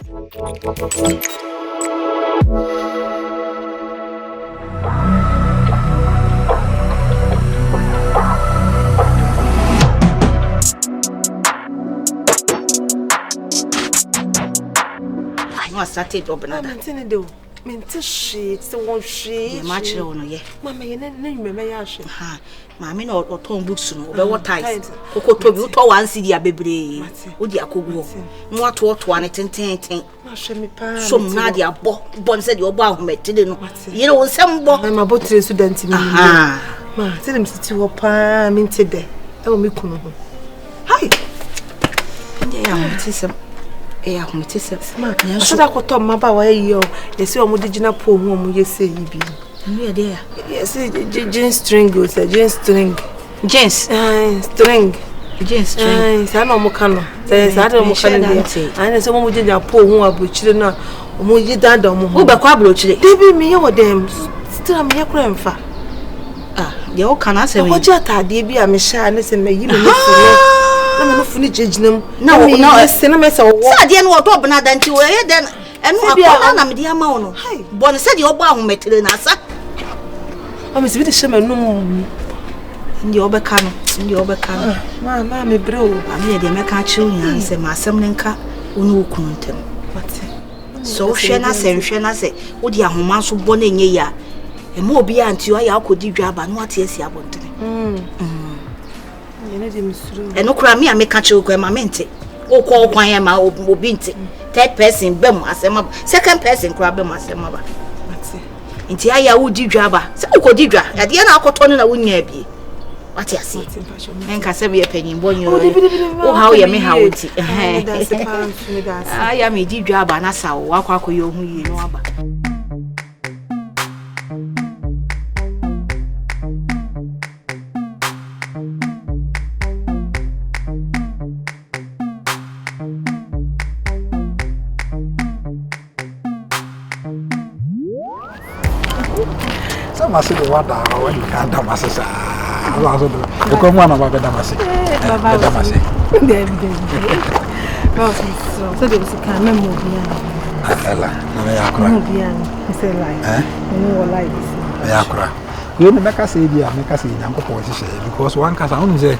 I started open at Minty shit, so one shit. Much on ye. Mamma, you name me, Yash. Ha, Mammy, or Tom books, but what time? Coco told you to one city a baby. Would ya cook? What one at 10. Some Nadia Bon said your bow met, you know, some boy. I'm about to student. Ma, tell him to your pa, minty there. I will make him. Hi. Yeah, some. Eh, I'm smart. I should have got my boy. You see, I'm the Gina poor woman. You say, you be. Near there. Yes, jeans string, jeans string. Jeans string. Jeans string. I know Mokano. There's other Mokano. I know someone who did a poor woman, but children are Muji dad or Mubacablo. They be me or them. Still, I'm your grandfather. Ah, the old can answer me. What you had, dear, I'm a shy, and listen, may you I'm not fully judging them. No, cinema so what? I didn't want to open that than you then. And I'm the amount. Bonnie said your bow met in us. I'm a Swedish shaman. No, in the Obercano, in the Obercano. Mamma, bro, I made the American children and say, my summoning car, no content. What? So, Shana say, would your home so born in ye? And more beyond you, I could do job and what is your want. And no cry me, I make catch you, my mente. Oh, call Quayama or Binti. Third person, Bem, as a mob. Second person, crab, as a mother. Into I would do jabber. So, could you drag at the end? I'll call Tony, I wouldn't be. What I see, and can save a penny, born you. Oh, how you may have it. I am a deep jabber, and I saw walk you, who you know about. I said, what when you can't do masses. I come one of our Damasi. So there was a camera movie. Ella, no, I say, like, no, like this. You make us say, make us in Uncle Position because one cast only say,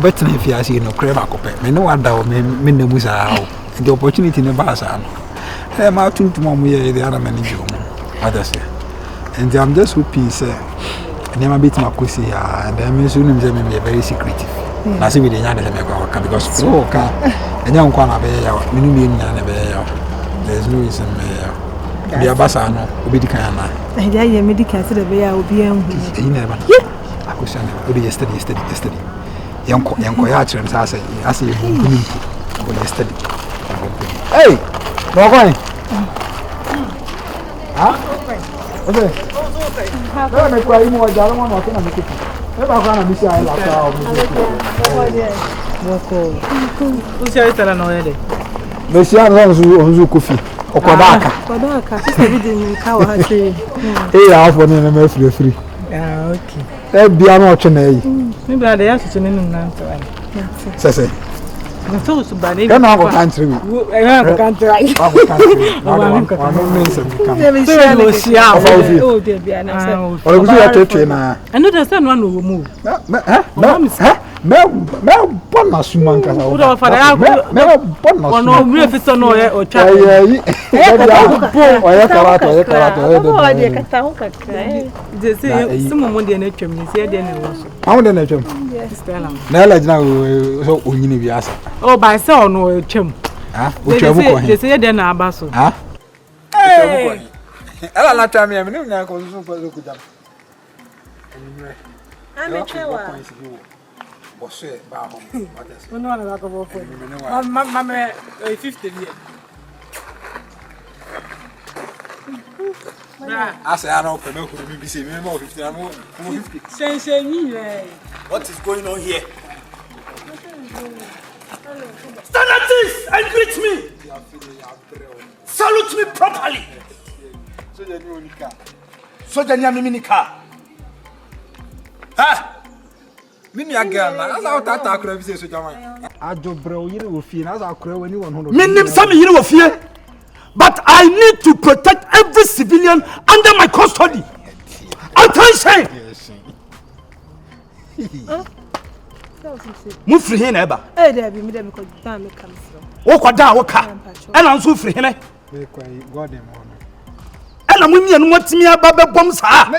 better if you see no crab, me no one down, me no musa, the opportunity in the bazaar. I'm out to Mommy, the other manager. Others say. And I'm just happy, sir. I never beat my pussy, and I mean, soon they may be very secretive. I see with the young because so can a young corner bear, million and there's no reason. The Abasano will be the kind of I medical to the bear will be he never. I could send him yesterday. Young Koyachans, I say, yesterday. Hey, no going. Huh? Okay. Don't make quite more than one or two. Never gonna be shy like that. Who's your telling already? Monsieur Lonzo Coffee or Kodaka. Kodaka, everything coward. Hey, I'll put in a mess free. Ah, okay. That'd be an option. Maybe I have to name now. Say. I'm so bad. I'm not country. I have a country. I know there's someone who will move. Oh, by so no chum. They say they're not basso. Hey, I'll tell me. I'm not going to go to them. I'm a child. What's it about? No, no, I go for Mamma 50 years. I say, I don't know who will be saying more 50. What is going on here? Stand at this and greet me. Salute me properly. Soja ni mimi nika. Ha? Mimi again. As I tata akura bi se soja wan. Ajo bro yiri wo fie na as akura wani won hono. Minnim sami yiri wo fie. But I need to protect every civilian under my custody. Attention! Move free here, neighbor. Eh, there be me dem ko down me come from. Walk down, walk up. And I'm so free here. And I'm with me and what me about bombs are.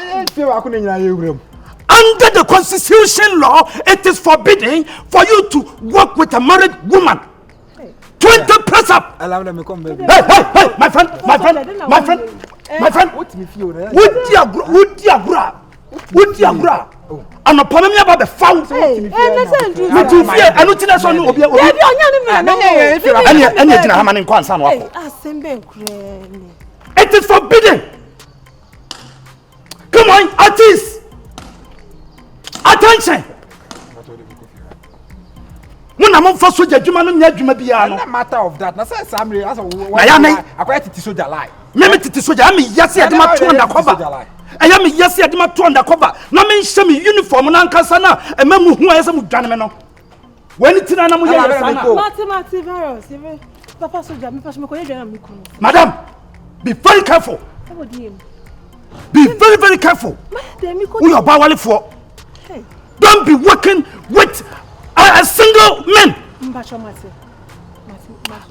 Under the constitution law, it is forbidden for you to work with a married woman. 20 press up. Allow them to come, baby. Hey, my friend. What me feel? Would you grab? I'm a pomemia about the foul. Hey, listen, do I don't think that's on you. It is forbidden. Come on, artists. Attention. When I'm on first soldier, you man, matter of that. Now, say Sammy, as a I quite it soldier lie. Maybe it is soldier. I mean, yes, I am 2 undercover. I am yes, I am 2 undercover. Now, me show me uniform and Ankasana, and Memu who has a Mudanameno. When it's in an Papa soldier, me pass me ko Madam, be very careful. Be very, very careful. Who you are bawali for? Don't be working with a single man.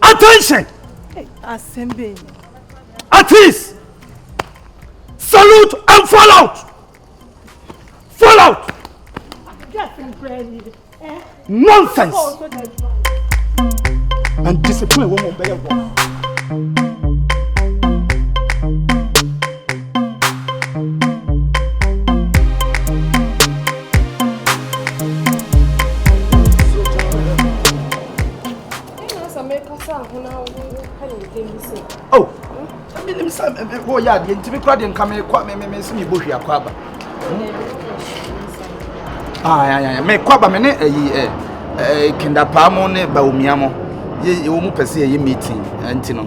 Attention. At least salute and fall out. Fall out. Nonsense. And discipline won't be able. Oh, I mean, some oh yeah, the intimate and come me see me bush ya kwaba. Yeah. Me kwaba me ne kinda pamo ne ba omiamo. Ye wo mu pese ye meeting enti no.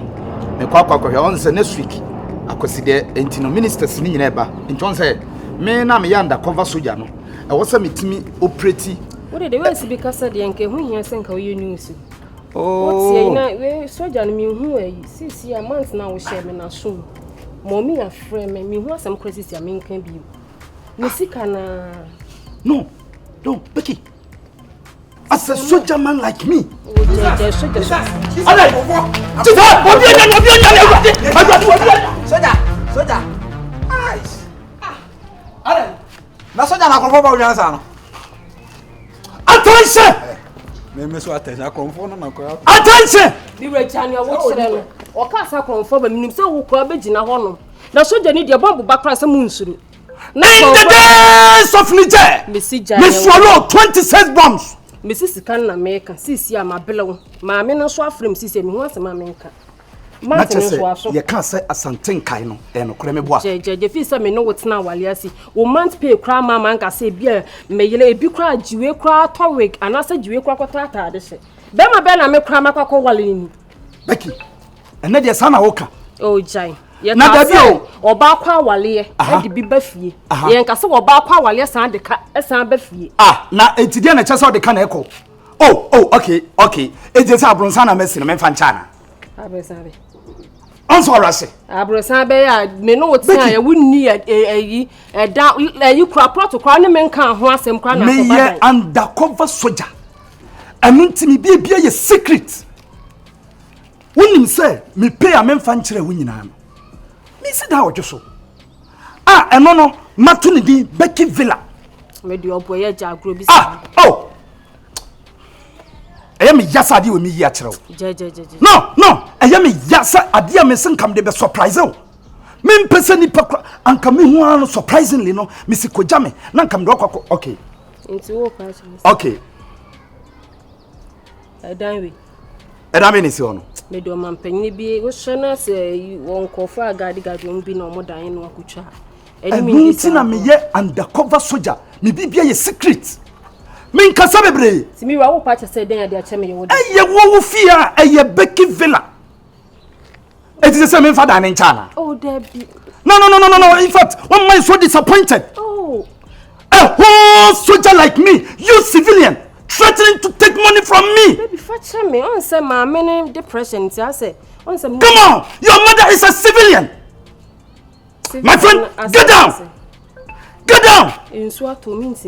Me kwakwa on say next week akosi de enti no ministers ni nyina eba. Enti on say me na me yanda cover soldier no. E wo say metimi operate. What did they want to be casa de nke hu hia senka wo news. Oh, what's here na we soldier no me hu ayi 6 year months na wo share me na so mommy a friend me hu asem crisis ya me nkan bi me sika na no Becky, as a soldier man like me soldier attention. Attention! Be ready and you watch them. Or cast a conform and you say, who crab in a honor. Now, so you need your bomb back as a moonsoon. In the days of Niger, Miss Swallow 26 bombs. Mrs. Canna make and see my below. My men are so from Sissy, once a mamma. You can't say a something kind and a creme bois. If you say me know what's now while you see, woman's pay cry, mamma, and say beer, may you be cried, you will cry, Torwick, and I said you will crack a tata. Then my bell, I make cry, Macaco Wallin. Becky, and then your son, Oka. Oh, Jai. Not or Bakwa Wally, and be Buffy. Yankaso or Bakwa Wally, and the cat, as I'm Buffy. Now it's again a chance of the can echo. Oh, okay. It's just a bronzana messing, a man fanchana. Answer us. Abrosabe, me know what's I wouldn't need a doubt you crop to crown men can't horse and crown me undercover soldier. I mean to me be a secret. When him say me pay a man fancher winning am. Me sit down just so. And no, Matuni Becky Villa. Made your boy a jagro. Oh. I am yasadi with me yatro. No, I am yasa adia mesen come de be surprise. Men person ni pakra and come who surprisingly no Missy Kojame nan come do okay. Into all parts. Okay. Danwe. Edame ni si ono. Me do man penni bi wo shana say you won kofa agadi gadon bi no mo dan no akutwa. Eni na me ye undercover soldier. Me bibia ye secret. Min kasa bebre. Simi wa wo patch say den ya de acheme ye wo. Eye wo fia eye Becky Villa. It is the same father in China. Oh, Debbie. No. In fact, one man is so disappointed. Oh. A whole soldier like me, you civilian, threatening to take money from me. Baby, fetch me. On say my many depression. I say, Come on! Your mother is a civilian! My friend, get down! Get down! In Swato means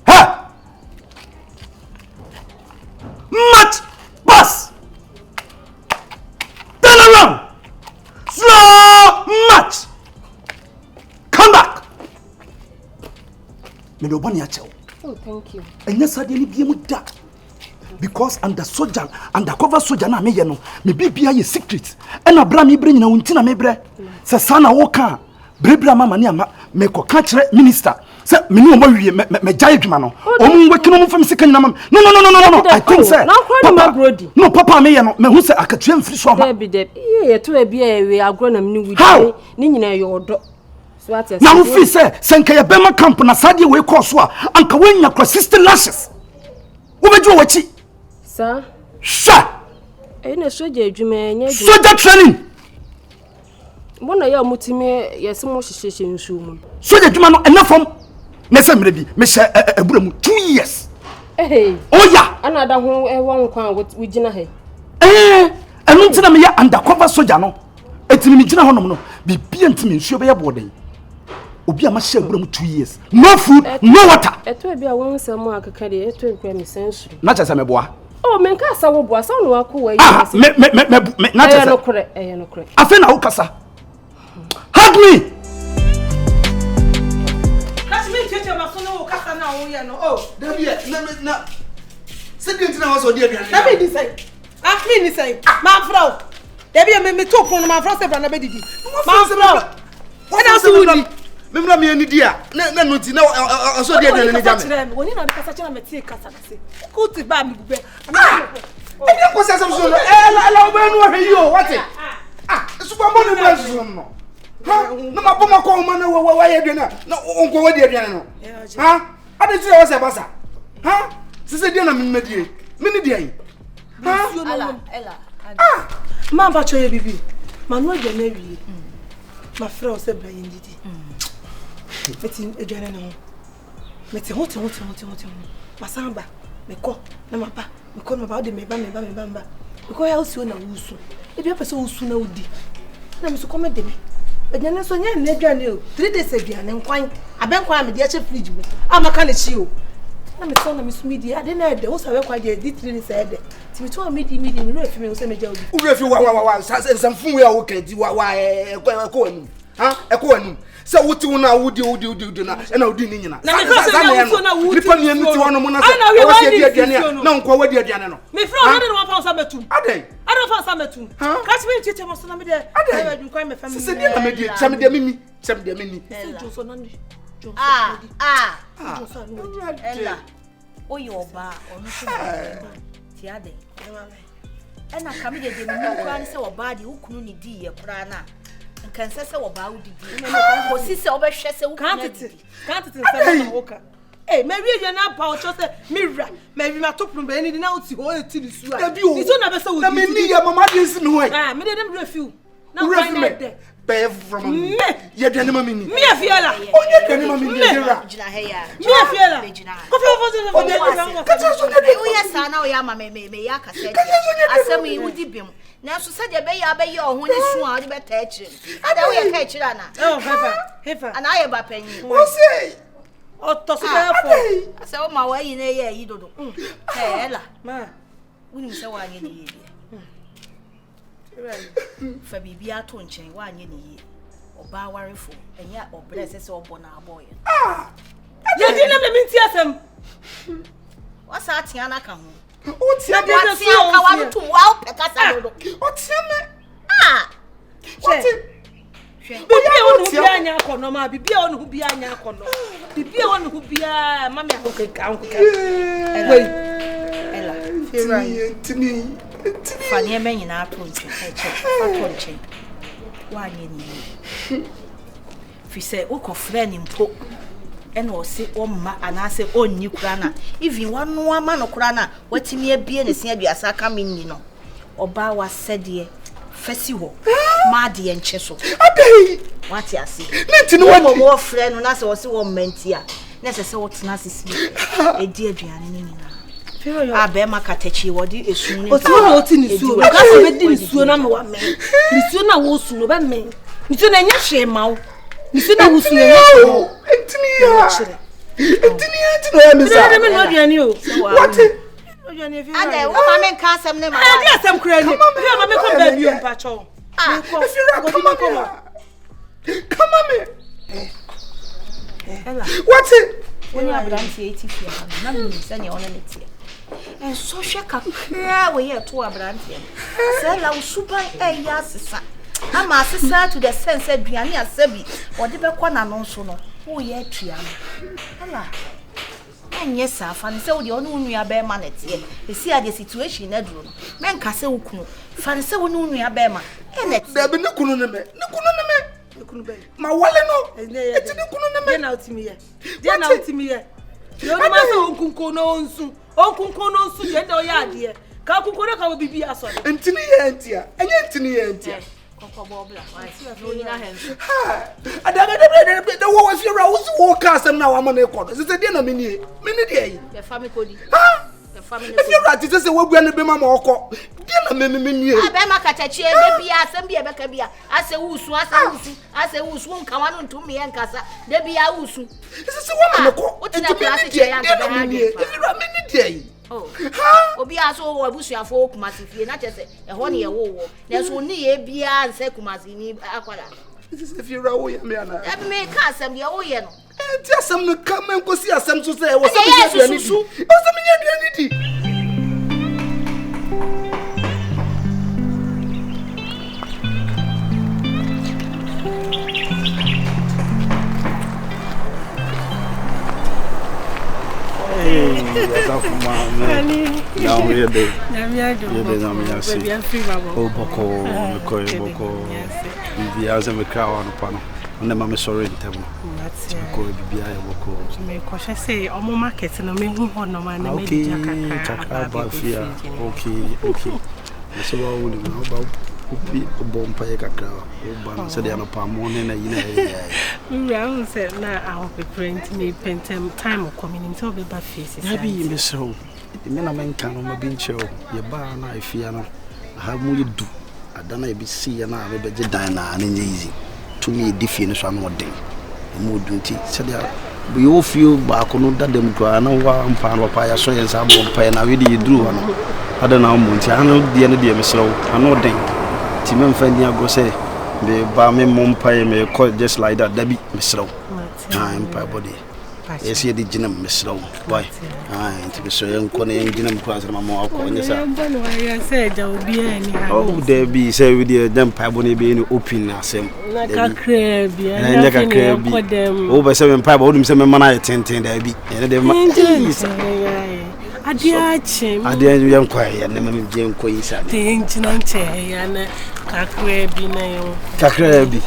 Ha! March! Bus! Turn around! Slow march! Come back! Oh, thank you. And yes, I didn't be able to. Because undercover soldier na me ye no me bibia ye secret and abra me bring na wuntina me bre se sana wo ka brebra mama ne ama me ko ka kire minister se me ni o ma wie me jaye dwuma no o mu weki no mu fam sika nyina mam no I think say no papa me ye no me hu se akatua mfiri so ma Deb ye to e bia we agro na me ni ni nyina ye odo so what na wo fi se senka ye bema camp na sade we ko so a anka wanya kwa 60 lashes wo beju wachi sir sha na soja adwuma nya soja training bona ya mutime yesi mo hyehyehye nsu mu soja adwuma no enafom na se mre bi me hye abura mu 2 years oh ya ana da ho won kwan we gina he enu ntina me ya undercover soja no etimi me gina honom no bibia ntimi nsuo be ya boden obi ama hye abura mu 2 years no food no water eto bia won samu akaka de eto ekwa mi sensu na chese me boa oh men ka sa wo boa sa no akwa yi me na chese no kure afa na wo kasa hug me David, na second na was odi aduane. David ni say. Me ni say. Ma frau. David me to pon ma frau se bra na be didi. Ma frau. What else would you? Memra me ani dia. Na no ti na so odi aduane ni jame. Woni na de kasa chena me tie kasa na se. Ku ti ba mi bube. Edi ko se so no. La oba nu ahwe yi o, what? Super mo ni bra so no. Ha? Na ma boma ko ma na wa ye aduane na onko wa di aduane no. Ha? Ade ti o se basa. Ha? Sise dia na minimedie. Mini dia yi. Ha? Ella. Ma ba choye bibi. Ma no je na wi. Ma frɛ se bra yin didi. Meti aduane na ho. Meti hote. Ma samba. Me ko na ma ba. Me ko na ba de me ba. Me ko ya usu na usu. E bia pese usu na udi. Na me so ko me de me. Aduane so nya na aduane o. 3 days aduane nkwan. Abenkwan me de che fridge mu. Amaka na chi o. Na me so na me sumi di ade na ede wo sabe kwa de di 3 days ede. Ti me to midi me no afi me wo se me ja odi. Wo afi wa samfun we a wo kan di wa ko anu. Ha? E ko anu. Se wuti wo na wudi na e na wudi ni nyina. Na me fro se na wuti na wudi. Nipa ni anu ti wono mo na se. Wo se di aduane na nko wadi aduane no. Me fro no de no fa sa metu. Adai. I don't fancy metu. Catch me chiche mo so na me de. I do cry my family. Se di na me di, cham de mimi. Johnson nani. Ella. Oyo ba onu so ti ade. E na kam de de mi kwa ni se oba de ukunu ni di ye kura na. Nkan se oba udi di. Ko si se oba hwe se ukunu di. Can't it say na woka. Eh, me wi je na pa o cho se mirror. Me wi ma topun be ni na uti ho eti ni su a. Ni so na be se wo. Na me ni ya mama de si me ho. Me de dem do afiu. Na find out there. Pay from me. Ye aduane ma mini. Me afiela. Onye aduane ma mini dira. Gina he ya. Me afiela. Ko fe Kata so de o ya sa na o ya ma me ya kasa de. Asem yi wudi bim. Na so sa de be ya ho ni su a o de be ta akire. Ada o ya ka akire ana. Oh, hefa. Ana aye ba panyi. O sei. O to so therefore. Asa o ma wa yi na ye yi dodo. Ella. Ma. Wuni se wa nye ni ye. Fa bibia to nchen wa anye ni yi oba warefo enya obre se obo na aboye Ya di na me minti asem wasa atia na ka ho O tia de so ka wa to wa peka sa do o tia me. what bibia onu hu bia anya akono ma bibia onu hu bia anya akono bibia onu hu bia ma me akokeka Ella Tini. fani eme nyina ato nchen wa anye ni fi se uko friend mpo ena o se o ma anase onni kura na even wanu ama no kura na watimi abie ne se aduasa ka menni no oba wa sede fesi ho ma de enche so Adai. wati ase Nti no wadi. mo friend no na se o se wo manti a na se wo tena sisi edi aduane ni nyina Abe makatechi wodi esun ni. O ti no oti ni suo. Ka so be di ni suo na me wa me. Ni suo na wo su no be me. Ni suo na nya hwe ma wo. Ni suo na wo su nya. Entini ya misa. Me no duane o. What? Ade wo ma me nka asem ne ma. Ade asem kura ni. Here ma me come back bi o mpa cho. If you come on. Ella. What's it? When you abranti 80 fia na me say ne ona netie. En so hwe kakra we ye to abranti. Say la usuban ya asesa. Ama asesa to the sense aduane asabi. Ode be kwa na no so no. Wo ye atua no. Ella. Enye safa ne se wo de ono nua be ma netie. Esi ade situation na duro no. Men ka se wo kunu. Fa ne se wo nua be ma. Enet. Da be ne kunu ne me. Ma wale no. Eti ne kunu ne me. Na otimi ye. Dia na otimi ye. Yo no ma so onkunko no onsu. Onkunko no onsu ye de o ya ade. Ka kunko no ka wo bibi aso. Entini ye entia. Enye entini ye entia. Kokko bobla. Wa si afo nyina hen. Ha. Ada wo wa fiera wo si wo ka asem na wa ma na ekodo. Se de na meni de yi. Ye fa me kodi. Ha. Ye fa me ne. Fiera ti se wo bua ne be ma okọ. De na meni. Abe makatachi ebe bia asem bia be ka bia. Ase wusu nka wanu ntumi ye nkasa. De bia wusu. Se wo ma ne ko. Otina class che ya nka be ha. Fiera meni de yi. Oh. Ha. Obi aso wo abusuafo kumasi fie na chese e ho ne ye wo wo. Na so ni ye bia nse kumasi ni akwala. Se fiera wo ye me ana. Ebe me ka asem bia wo ye no. Ti asem no ka men ko si asem so se wo se me aduani di. Wo se me aduani di. Now we are there. Oh, Boko, Boko. We are a crowd on the panel. And the mamma sorry in Temo. That's Boko. May cautious say, oh, market and a man who hold no man. Okay, okay. So I will know about bomb pay a crowd. So they are not morning. I said, now I will be praying to me, paint time of coming into the bad faces. Maybe Miss So. The men a man can on being show. Your bar and I fear no. How will you do? I don't know if see and I will be diner and easy. To me, different one more day. Mood duty. So we all feel back on that them go. I know one pound of fire, so yes, I'm on pay and I really do. I don't know, Monty. I know the end of the Miss Low. I know them. Timon Fendia go say, the bar me mom pay me call just like that. Debbie, Miss Low. I'm pie body. Yes, he did Jinam, Miss Low. Why? To be so young, Connie, Jinam class, and Mamma. I said, there will be any. Oh, there be, say, with the damn pie bonny being open as him. Like a crab, and like a crab. Over 7 pie, hold him some money at 10, there be. And they I didn't young quiet, and then Jim Queen said, the ancient and Cacrabi.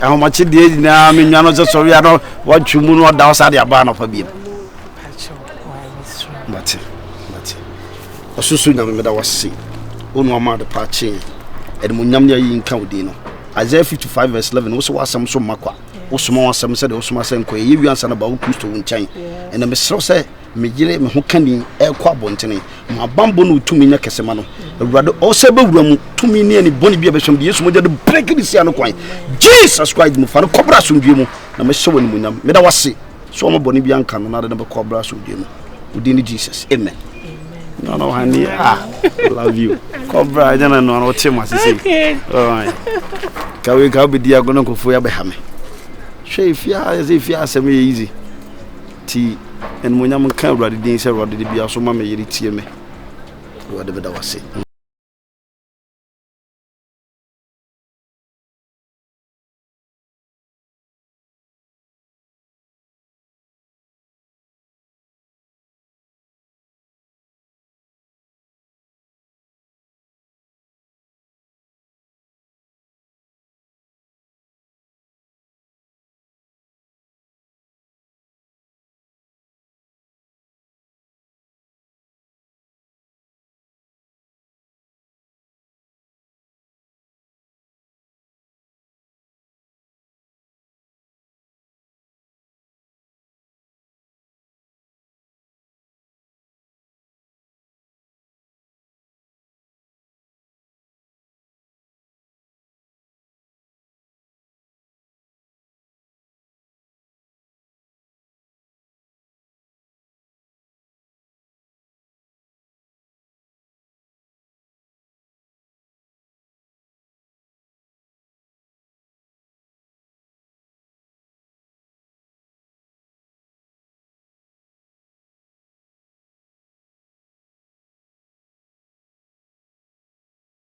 How much it did now? I mean, you're not just sorry. I don't want you moon or outside the barn of a beam. But so soon I was see. Only mother patching. And Munyamia in Caudino. Isaiah 55 verse 11 also was some makwa. Also, more some said, also, my son, you answer about Kusto in China. And the Miss Rose. Me jire me ho kani e kwa bontene ma bambo no tumi nya kesemano awurade o se bewuram tumi ne ani boni bia behwem de yesu mo de break this ano kwan Jesus Christ mu fa no kobra sondwe mu na me hyewo ni munyam me da wase so mo boni bia nka no na de be kobra sondwe mu udini Jesus amen no honey love you kobra jana no no che masisi alright ka be dia gono kofo ya be ha me hwe ifia asem easy ti and when I'm can ready, they say, Roddy, be also mamma, you tear me. What the was say.